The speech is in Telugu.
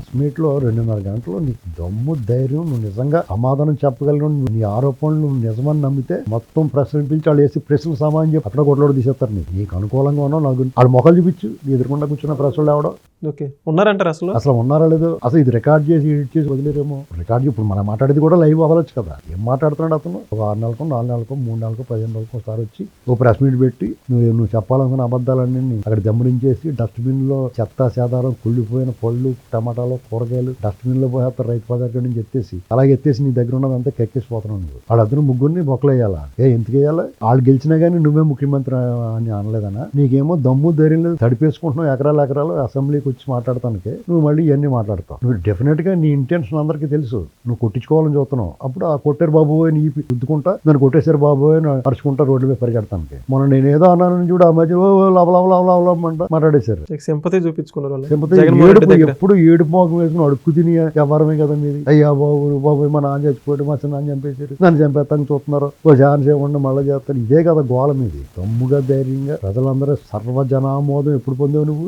ప్రెస్ మీట్ లో 2.5 గంటలు నీకు దమ్ము ధైర్యం, నువ్వు నిజంగా సమాధానం చెప్పగలను, నీ ఆరోపణలు నువ్వు నిజమని నమ్మితే మొత్తం ప్రశ్నలు పిలిచి వాళ్ళు వేసి ప్రశ్నలు సమాధానం చెప్పి అక్కడ గొడవలు తీసేస్తారు. నీకు అనుకూలంగా ఉన్నావు, నాకు వాళ్ళు మొక్కలు చూపించు, నీ ఎదురుకుండా కూర్చున్న ప్రశ్నలు ఎవడో ఉన్నారంటారు. అసలు ఉన్నారా లేదు, అసలు ఇది రికార్డ్ చేసి ఎడిట్ చేసి వదిలేరేమో. రికార్డ్ ఇప్పుడు మనం మాట్లాడేది కూడా లైవ్ అవ్వచ్చు కదా. ఏం మాట్లాడుతున్నాడు అతను? ఒక 6 నెలలకు 4 నెలలకు 3 నెలలకు 15 రోజులకు ఒకసారి వచ్చి ఓ ప్రెస్ మీట్ పెట్టి నువ్వు చెప్పాలనుకున్న అబద్ధాలన్నీ అక్కడ దమ్ముడించేసి డస్ట్బిన్ లో చెత్త సేదారం, కుళ్ళిపోయిన పళ్ళు, టమాటాలు, కూరగాయలు డస్ట్బిన్ లో పోయేస్తారు రైతు బజార్ నుంచి ఎత్తేసి. అలాగే ఎత్తేసి నీ దగ్గర ఉన్నదంతా కెక్కేసిపోతున్నావు. నువ్వు వాళ్ళందరూ ముగ్గురిని మొక్కలేయాలా? ఎందుకు వేయాలా? వాళ్ళు గెలిచినా గానీ నువ్వే ముఖ్యమంత్రి అని అనలేదనా? నీకేమో దమ్ము ధైర్యం లేదు, తడిపేసుకుంటున్నావు ఎకరాలు అసెంబ్లీకి వచ్చి మాట్లాడటానికి. నువ్వు మళ్ళీ ఇవన్నీ మాట్లాడతావు. నువ్వు డెఫినెట్ గా నీ ఇంటెన్షన్ అందరికీ తెలుసు, నువ్వు కొట్టించుకోవాలని చూస్తున్నావు. అప్పుడు ఆ కొట్టారు బాబు అని రుద్దుకుంటా, నన్ను కొట్టేశారు బాబు అని అరుచుకుంటా రోడ్డు మీద పరిగెడతానికి. మొన్న నేను ఏదో అన్నాను చూడు, ఆ మధ్య మాట్లాడేశారు. సింపతి చూపించుకున్నారు. ఎప్పుడు ఏడుపు మోకం వేసుకుని అడుక్కు తిని వ్యవహారమే కదా మీది. అయ్యా బాబు మా నాన్న చచ్చిపోయాడు, మా చిన్న నాన్న చంపేశారు, నన్ను చంపేస్తాను చూస్తున్నారు, ఓ ఛాన్స్ చేయకుండా మళ్ళీ చేస్తాను. ఇదే కదా గోళ మీది. దమ్ముగా ధైర్యంగా ప్రజలందరూ సర్వజనామోదం ఎప్పుడు పొందావు నువ్వు?